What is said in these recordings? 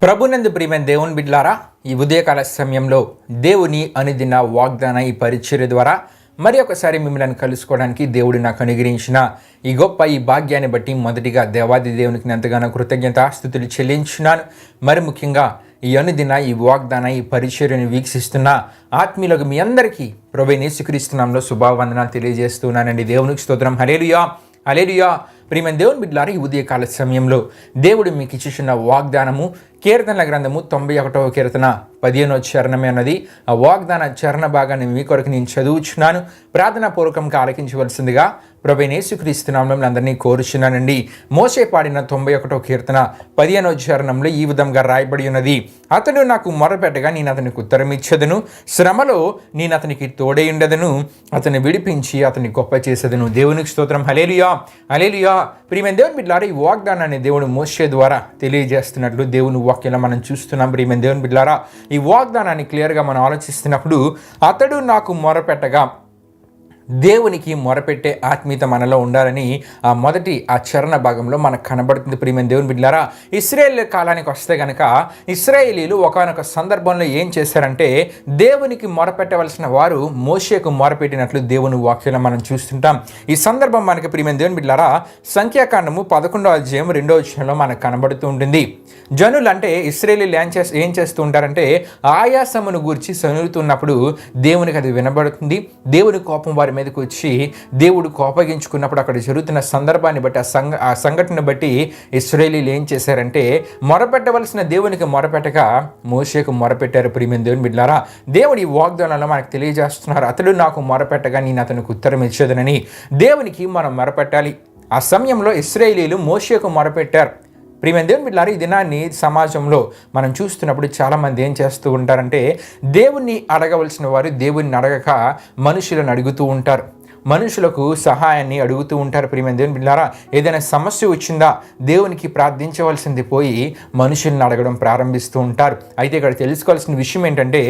ప్రభునందు ప్రియమైన దేవుని బిడ్లారా, ఈ ఉదయకాల సమయంలో దేవుని అనుదిన వాగ్దాన ఈ పరిచర్య ద్వారా మరి ఒకసారి మిమ్మల్ని కలుసుకోవడానికి దేవుడు నాకు అనుగ్రహించిన ఈ గొప్ప ఈ భాగ్యాన్ని బట్టి మొదటిగా దేవాది దేవునికి ఎంతగానో కృతజ్ఞతాస్తుతులు చెల్లించున్నాను. మరి ముఖ్యంగా ఈ అనుదిన ఈ వాగ్దాన ఈ పరిచర్యను వీక్షిస్తున్న ఆత్మీయులకు మీ అందరికీ ప్రభువైన యేసుక్రీస్తు నామములో శుభవందనాలు తెలియజేస్తున్నానండి. దేవునికి స్తోత్రం. హల్లెలూయా హల్లెలూయా. ప్రియమైన దేవుని బిడ్డలారా, ఈ ఉదయకాల సమయంలో దేవుడు మీకు ఇచ్చిన వాగ్దానము కీర్తనల గ్రంథము 91వ కీర్తన 15వ చరణమే అన్నది. ఆ వాగ్దాన చరణ భాగాన్ని మీ కొరకు నేను చదువుచున్నాను. ప్రార్థనా పూర్వకంగా ఆలకించవలసిందిగా ప్రభువైన యేసుక్రీస్తు నామములో అందరినీ కోరుచున్నానండి. మోషే పాడిన 91వ కీర్తన 15వ చరణంలో ఈ విధంగా రాయబడి ఉన్నది. అతడు నాకు మొరపెట్టగా నేను అతనికి ఉత్తరం ఇచ్చేదను, శ్రమలో నేను అతనికి తోడై ఉండదను, అతన్ని విడిపించి అతన్ని గొప్ప చేసేదను. దేవునికి స్తోత్రం. హల్లెలూయా హల్లెలూయా. ప్రియమైన దేవుని బిడ్డలారా, ఈ వాగ్దానాన్ని దేవుడు మోషే ద్వారా తెలియజేస్తున్నట్లు దేవుని వాక్యంలో మనం చూస్తున్నాం. ప్రియమైన దేవుని బిడ్డలారా, ఈ వాగ్దానాన్ని క్లియర్గా మనం ఆలోచిస్తున్నప్పుడు అతడు నాకు మొరపెట్టగా దేవునికి మొరపెట్టే ఆత్మీయత మనలో ఉండాలని ఆ చరణ భాగంలో మనకు కనబడుతుంది. ప్రియమైన దేవుని బిడ్డలారా, ఇశ్రాయేల్ కాలానికి వస్తే కనుక ఇశ్రాయేలీలు ఒకానొక సందర్భంలో ఏం చేశారంటే దేవునికి మొరపెట్టవలసిన వారు మోషేకు మొరపెట్టినట్లు దేవుని వాక్యంలో మనం చూస్తుంటాం. ఈ సందర్భం మనకి ప్రియమైన దేవుని బిడ్డలారా సంఖ్యాకాండము 11వ అధ్యాయం 2వ వచనంలో మనకు కనబడుతూ ఉంటుంది. జనులు అంటే ఇశ్రాయేలీలు ఏం చేస్తూ ఉంటారంటే ఆయాసమును గూర్చి సనులుతున్నప్పుడు దేవునికి అది వినబడుతుంది. దేవుని కోపం వారి మీదకి వచ్చి దేవుడు కోపగించుకున్నప్పుడు అక్కడ జరుగుతున్న సందర్భాన్ని బట్టి ఆ సంఘటన బట్టి ఇశ్రాయేలీలు ఏం చేశారంటే మొరపెట్టవలసిన దేవునికి మొరపెట్టగా మోషేకు మొరపెట్టారు. ప్రియమైన దేవుని బిడ్డలారా, దేవుడి వాగ్దానంలో మనకు తెలియజేస్తున్నారు, అతడు నాకు మొరపెట్టగా నేను అతనికి ఉత్తరం ఇచ్చేదనని. దేవునికి మనం మొరపెట్టాలి. ఆ సమయంలో ఇశ్రాయేలీలు మోషేకు మొరపెట్టారు. ప్రియమైన దేవుని బిడ్డలారా, ఈ దినాన్ని సమాజంలో మనం చూస్తున్నప్పుడు చాలామంది ఏం చేస్తూ ఉంటారంటే దేవుణ్ణి అడగవలసిన వారు దేవుణ్ణి అడగక మనుషులను అడుగుతూ ఉంటారు, మనుషులకు సహాయాన్ని అడుగుతూ ఉంటారు. ప్రియమైన దేవుని బిడ్డలారా, ఏదైనా సమస్య వచ్చిందా దేవునికి ప్రార్థించవలసింది పోయి మనుషులను అడగడం ప్రారంభిస్తూ ఉంటారు. అయితే ఇక్కడ తెలుసుకోవాల్సిన విషయం ఏంటంటే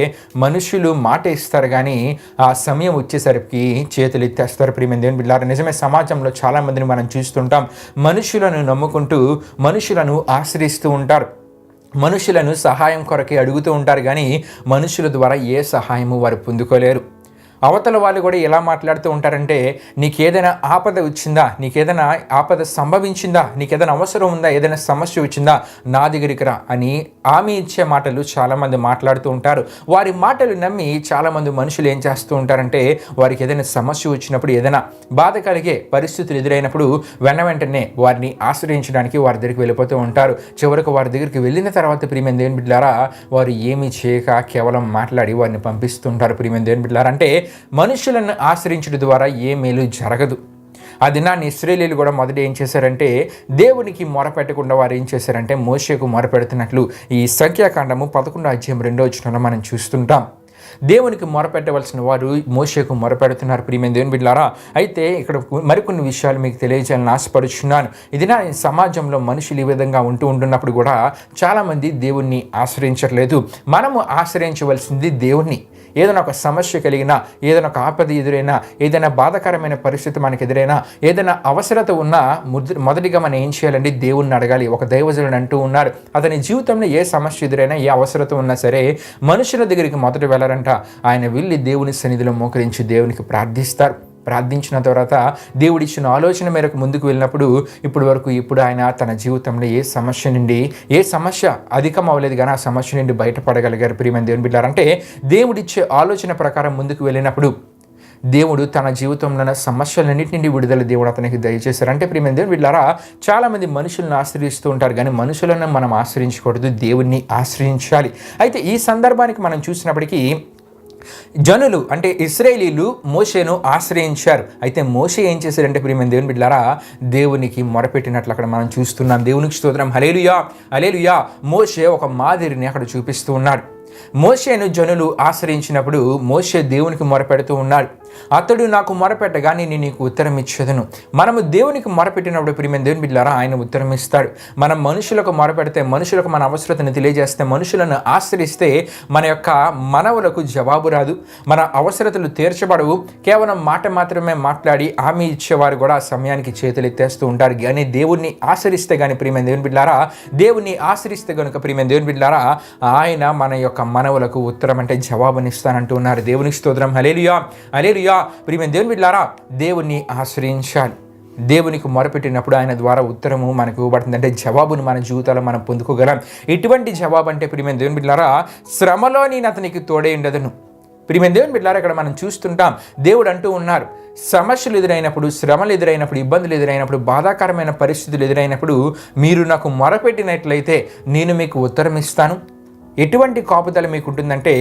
మనుషులు మాట ఇస్తారు కానీ ఆ సమయం వచ్చేసరికి చేతులు ఎత్తేస్తారు. ప్రియమైన దేవుని బిడ్డలారా, నిజమే, సమాజంలో చాలామందిని మనం చూస్తుంటాం. మనుషులను నమ్ముకుంటూ మనుషులను ఆశ్రయిస్తూ ఉంటారు, మనుషులను సహాయం కొరకే అడుగుతూ ఉంటారు కానీ మనుషుల ద్వారా ఏ సహాయము వారు పొందుకోలేరు. అవతల వాళ్ళు కూడా ఎలా మాట్లాడుతూ ఉంటారంటే నీకేదైనా ఆపద వచ్చిందా, నీకేదైనా ఆపద సంభవించిందా, నీకేదైనా అవసరం ఉందా, ఏదైనా సమస్య వచ్చిందా నా దగ్గరికి రా అని హామీ ఇచ్చే మాటలు చాలామంది మాట్లాడుతూ ఉంటారు. వారి మాటలు నమ్మి చాలామంది మనుషులు ఏం చేస్తూ ఉంటారంటే వారికి ఏదైనా సమస్య వచ్చినప్పుడు, ఏదైనా బాధ కలిగే పరిస్థితులు ఎదురైనప్పుడు వెంటనే వారిని ఆశ్రయించడానికి వారి దగ్గరికి వెళ్ళిపోతూ ఉంటారు. చివరకు వారి దగ్గరికి వెళ్ళిన తర్వాత ప్రియమైన దేవుని బిడ్డలారా వారు ఏమీ చేయక కేవలం మాట్లాడి వారిని పంపిస్తుంటారు. ప్రియమైన దేవుని బిడ్డలారా, అంటే మనుషులను ఆశ్రయించడం ద్వారా ఏ మేలు జరగదు. ఆ దినాన్ని ఇశ్రాయేలీలు కూడా మొదట ఏం చేశారంటే దేవునికి మొరపెట్టకుండా వారు ఏం చేశారంటే మోషేకు మొరపెడుతున్నట్లు ఈ సంఖ్యాకాండము 11వ అధ్యాయం 2వ వచనంలో మనం చూస్తుంటాం. దేవునికి మొరపెట్టవలసిన వారు మోషేకు మొరపెడుతున్నారు. ప్రియమైన దేవుని బిడ్డలారా, అయితే ఇక్కడ మరికొన్ని విషయాలు మీకు తెలియజేయాలని ఆశపడుచున్నాను. ఇది నా సమాజంలో మనుషులు ఈ విధంగా ఉంటున్నప్పుడు కూడా చాలామంది దేవుణ్ణి ఆశ్రయించట్లేదు. మనము ఆశ్రయించవలసింది దేవుణ్ణి. ఏదైనా ఒక సమస్య కలిగినా, ఏదైనా ఒక ఆపద ఎదురైనా, ఏదైనా బాధాకరమైన పరిస్థితి మనకు ఎదురైనా, ఏదైనా అవసరత ఉన్నా మొదటిగా మనం ఏం చేయాలండి, దేవుణ్ణి అడగాలి. ఒక దైవజనుడు అంటూ ఉన్నారు, అతని జీవితంలో ఏ సమస్య ఎదురైనా, ఏ అవసరత ఉన్నా సరే మనుషుల దగ్గరికి మొదట వెళ్ళారంట. ఆయన వెళ్ళి దేవుని సన్నిధిలో మోకరించి దేవునికి ప్రార్థిస్తారు. ప్రార్థించిన తర్వాత దేవుడిచ్చిన ఆలోచన మేరకు ముందుకు వెళ్ళినప్పుడు ఇప్పుడు ఆయన తన జీవితంలో ఏ సమస్య అధికం అవ్వలేదు కానీ ఆ సమస్య నుండి బయటపడగలిగారు. ప్రియమైన దేవుని బిడ్డలారా, అంటే దేవుడిచ్చే ఆలోచన ప్రకారం ముందుకు వెళ్ళినప్పుడు దేవుడు తన జీవితంలో ఉన్న సమస్యలన్నింటి నుండి విడుదల దేవుడు అతనికి దయచేశారు. అంటే ప్రియమైన దేవుని బిడ్డలారా, చాలామంది మనుషులను ఆశ్రయిస్తూ ఉంటారు కానీ మనుషులను మనం ఆశ్రయించకూడదు, దేవుణ్ణి ఆశ్రయించాలి. అయితే ఈ సందర్భానికి మనం చూసినప్పటికీ జనులు అంటే ఇశ్రాయేలీలు మోషేను ఆశ్రయించారు. అయితే మోషే ఏం చేశారంటే ప్రియమైన దేవుని బిడ్డలారా దేవునికి మొరపెట్టినట్లు అక్కడ మనం చూస్తున్నాం. దేవునికి స్తోత్రం. హల్లెలూయా హల్లెలూయా. మోషే ఒక మాదిరిని అక్కడ చూపిస్తూ ఉన్నాడు. మోషేను జనులు ఆశ్రయించినప్పుడు మోషే దేవునికి మొరపెడుతూ ఉన్నాడు. అతడు నాకు మొరపెట్టగా నేను నీకు ఉత్తరం ఇచ్చేదను. మనము దేవునికి మొరపెట్టినప్పుడు ప్రియమైన దేవుని బిడ్డలారా ఆయన ఉత్తరం ఇస్తాడు. మనం మనుషులకు మొరపెడితే, మనుషులకు మన అవసరతను తెలియజేస్తే, మనుషులను ఆశ్రయిస్తే మన యొక్క మనవులకు జవాబు రాదు, మన అవసరతలు తీర్చబడవు. కేవలం మాట మాత్రమే మాట్లాడి హామీ ఇచ్చేవారు కూడా ఆ సమయానికి చేతులు ఎత్తేస్తూ ఉంటారు. కానీ దేవుణ్ణి ఆశ్రయిస్తే కానీ ప్రియమైన దేవుని బిడ్డలారా, దేవుణ్ణి ఆశ్రయిస్తే కనుక ప్రియమైన దేవుని బిడ్డలారా ఆయన మన యొక్క మనవులకు ఉత్తరం అంటే జవాబునిస్తానంటూ ఉన్నారు. దేవునికి స్తోత్రం. హల్లెలూయా, హల్లెలూయా. ప్రియమైన దేవుని బిడ్డలారా దేవుణ్ణి ఆశ్రయించాలి. దేవునికి మొరపెట్టినప్పుడు ఆయన ద్వారా ఉత్తరము మనకు ఇవ్వబడుతుంది, అంటే జవాబును మన జీవితాల్లో మనం పొందుకోగలం. ఎటువంటి జవాబు అంటే ప్రియమైన దేవుని బిడ్డలారా శ్రమలో నేను అతనికి తోడే ఉండదను. ప్రియమైన దేవుని బిడ్డలారా ఇక్కడ మనం చూస్తుంటాం దేవుడు అంటూ ఉన్నారు, సమస్యలు ఎదురైనప్పుడు, శ్రమలు ఎదురైనప్పుడు, ఇబ్బందులు ఎదురైనప్పుడు, బాధాకరమైన పరిస్థితులు ఎదురైనప్పుడు మీరు నాకు మొరపెట్టినట్లయితే నేను మీకు ఉత్తరం ఇస్తాను. ఎటువంటి కాపుదల మీకు ఉంటుందంటే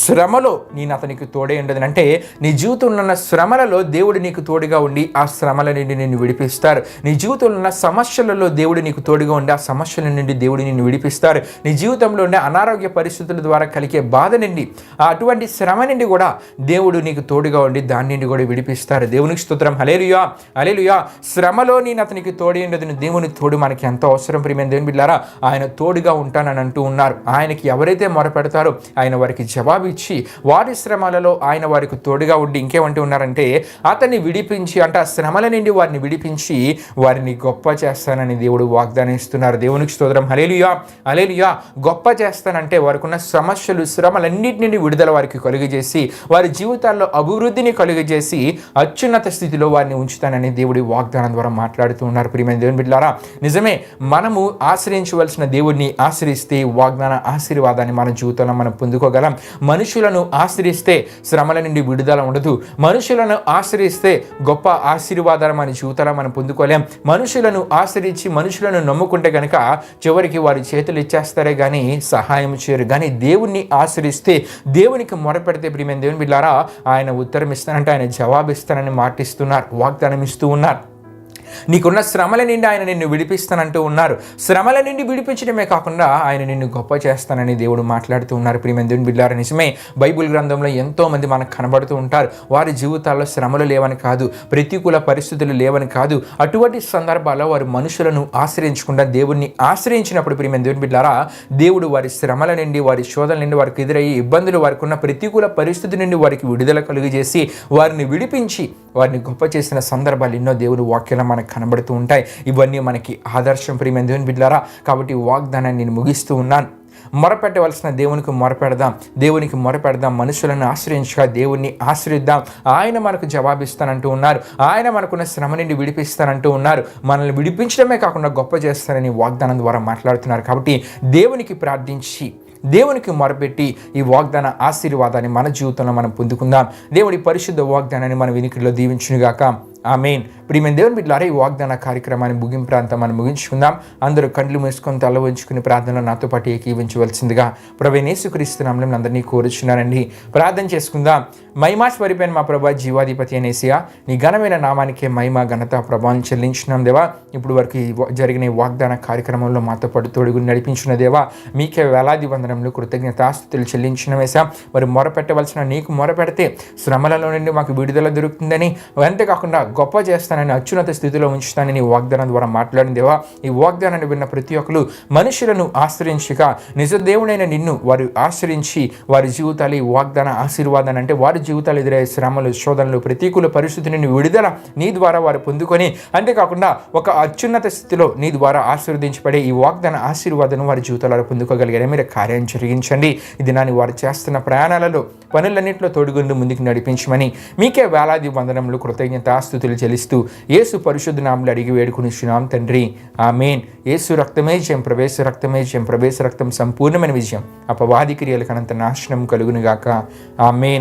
శ్రమలో నేను అతనికి తోడే ఉండదు. అంటే నీ జీవితంలో ఉన్న శ్రమలలో దేవుడు నీకు తోడుగా ఉండి ఆ శ్రమల నుండి నిన్ను విడిపిస్తారు. నీ జీవితంలో ఉన్న సమస్యలలో దేవుడు నీకు తోడుగా ఉండి ఆ సమస్యల నుండి దేవుడు నిన్ను విడిపిస్తారు. నీ జీవితంలో ఉండే అనారోగ్య పరిస్థితుల ద్వారా కలిగే బాధ నుండి, అటువంటి శ్రమ నుండి కూడా దేవుడు నీకు తోడుగా ఉండి దాని నుండి కూడా విడిపిస్తారు. దేవునికి స్తోత్రం. హల్లెలూయా, హల్లెలూయా. శ్రమలో నేను అతనికి తోడే ఉండదు. దేవుని తోడు మనకి ఎంతో అవసరం. ప్రియమైన దేవుని బిడ్డలారా ఆయన తోడుగా ఉంటానని అంటూ ఉన్నారు. ఆయనకి ఎవరైతే మొరపెడతారో ఆయన వారికి జవాబు ఇచ్చి వారి శ్రమలలో ఆయన వారికి తోడుగా ఉండి ఇంకేమంటూ ఉన్నారంటే అతన్ని విడిపించి, అంటే ఆ శ్రమల నుండి వారిని విడిపించి వారిని గొప్ప చేస్తానని దేవుడు వాగ్దానం ఇస్తున్నారు. దేవునికి స్తోత్రం. హల్లెలూయా, హల్లెలూయా. గొప్ప చేస్తానంటే వారికి ఉన్న సమస్యలు, శ్రమలన్నిటి నుండి విడుదల వారికి కలుగజేసి వారి జీవితాల్లో అభివృద్ధిని కలుగజేసి అత్యున్నత స్థితిలో వారిని ఉంచుతానని దేవుడి వాగ్దానం ద్వారా మాట్లాడుతూ ఉన్నారు. ప్రియమైన దేవుని బిడ్డలారా నిజమే, మనము ఆశ్రయించవలసిన దేవుడిని ఆశ్రయిస్తే వాగ్దాన ఆశీర్వాదాన్ని మన జీవితంలో మనం పొందుకోగలం. మనుషులను ఆశ్రయిస్తే శ్రమల నుండి విడుదల ఉండదు. మనుషులను ఆశ్రయిస్తే గొప్ప ఆశీర్వాదాలు మన జీవితంలో మనం పొందుకోలేం. మనుషులను ఆశ్రయించి మనుషులను నమ్ముకుంటే కనుక చివరికి వారి చేతులు ఇచ్చేస్తారే కానీ సహాయం చేయరు. కానీ దేవుణ్ణి ఆశ్రయిస్తే, దేవునికి మొరపెడితే ప్రియమైన దేవుని బిడ్డలారా ఆయన ఉత్తరం ఇస్తానంటే ఆయన జవాబు ఇస్తానని మాటిస్తున్నారు, వాగ్దానం ఇస్తూ ఉన్నారు. నీకున్న శ్రమల నుండి ఆయన నిన్ను విడిపిస్తానంటూ ఉన్నారు. శ్రమల నుండి విడిపించడమే కాకుండా ఆయన నిన్ను గొప్ప చేస్తానని దేవుడు మాట్లాడుతూ ఉన్నారు. ప్రియమైన దేవుని బిడ్డలారా నిజమే, బైబిల్ గ్రంథంలో ఎంతో మంది మనకు కనబడుతూ ఉంటారు. వారి జీవితాల్లో శ్రమలు లేవని కాదు, ప్రతికూల పరిస్థితులు లేవని కాదు, అటువంటి సందర్భాల్లో వారు మనుషులను ఆశ్రయించకుండా దేవుణ్ణి ఆశ్రయించినప్పుడు ప్రియమైన దేవుని బిడ్డలారా దేవుడు వారి శ్రమల నుండి, వారి శోధనల నుండి, వారికి ఎదురయ్యే ఇబ్బందులు, వారికి ఉన్న ప్రతికూల పరిస్థితి నుండి వారికి విడుదల కలుగజేసి వారిని విడిపించి వారిని గొప్ప చేసిన సందర్భాలు ఎన్నో దేవుడు వాక్యాలు మనకు కనబడుతూ ఉంటాయి. ఇవన్నీ మనకి ఆదర్శం ప్రియమైన దేవుని బిడ్డలారా. కాబట్టి వాగ్దానాన్ని నేను ముగిస్తూ ఉన్నాను. మొరపెట్టవలసిన దేవునికి మొరపెడదాం, దేవునికి మొరపెడదాం. మనుషులను ఆశ్రయించగా దేవుణ్ణి ఆశ్రయిద్దాం. ఆయన మనకు జవాబిస్తానంటూ ఉన్నారు. ఆయన మనకున్న శ్రమ నుండి విడిపిస్తానంటూ ఉన్నారు. మనల్ని విడిపించడమే కాకుండా గొప్ప చేస్తారని వాగ్దానం ద్వారా మాట్లాడుతున్నారు. కాబట్టి దేవునికి ప్రార్థించి, దేవునికి మొరపెట్టి ఈ వాగ్దాన ఆశీర్వాదాన్ని మన జీవితంలో మనం పొందుకుందాం. దేవుడి పరిశుద్ధ వాగ్దానాన్ని మన వినికిడిలో దీవించునుగాక. ఆమేన్. ప్రియమైన దేవుని బిడ్డలారా ఈ వాగ్దాన కార్యక్రమాన్ని ముగింపు మనం ముగించుకుందాం. అందరూ కళ్ళు మూసుకొని తల వంచుకుని ప్రార్థనలో నాతో పాటు ఏకీవించవలసిందిగా ప్రభువైన యేసుక్రీస్తు నామములో అందరినీ కోరుచున్నానండి. ప్రార్థన చేసుకుందాం. మహిమా స్వరూపైన మా ప్రభా జీవాధిపతి అయిన యేసయ్యా, నీ ఘనమైన నామానికే మహిమ, ఘనత, ప్రభావం చెల్లించున్నాం దేవా. ఇప్పుడు వరకు జరిగిన ఈ వాగ్దాన కార్యక్రమంలో మాతో పాటు తోడుగుని నడిపించిన దేవా మీకే వేలాది వందనములు, కృతజ్ఞతాస్తుతులు చెల్లించిన వేసా. మరి మొరపెట్టవలసిన నీకు మొరపెడితే శ్రమలలో నుండి మాకు విడుదల దొరుకుతుందని, అంతేకాకుండా గొప్ప చేస్తానని, అత్యున్నత స్థితిలో ఉంచుతానని వాగ్దానం ద్వారా మాట్లాడిన దేవా. ఈ వాగ్దానాన్ని విన్న ప్రతి ఒక్కరు మనుషులను ఆశ్రయించక నిజ దేవుడైన నిన్ను వారు ఆశ్రయించి వారి జీవితాలు ఈ వాగ్దాన ఆశీర్వాదాన్ని, అంటే వారి జీవితాలు ఎదురయ్యే శ్రమలు, శోధనలు, ప్రతికూల పరిస్థితి నుండి విడుదల నీ ద్వారా వారు పొందుకొని, అంతేకాకుండా ఒక అత్యున్నత స్థితిలో నీ ద్వారా ఆశీర్వదించబడే ఈ వాగ్దాన ఆశీర్వాదాన్ని వారి జీవితాలలో పొందుకోగలిగారు. మీరు కార్యం జరిగించండి. ఇది నాని వారు చేస్తున్న ప్రయాణాలలో, పనులన్నింటిలో తోడుగుండి ముందుకు నడిపించమని మీకే వేలాది వందనములు, కృతజ్ఞతాస్తుతులు చెల్లిస్తూ యేసు పరిశుద్ధ నామములో అడిగి వేడుకొనిచున్నాం తండ్రి. ఆమేన్. యేసు రక్తమే జయం, ప్రవేశ రక్తమే జయం, ప్రవేశ రక్తం సంపూర్ణమైన విజయం, అపవాది క్రియలకు అనంత నాశనం కలుగునుగాక. ఆమేన్.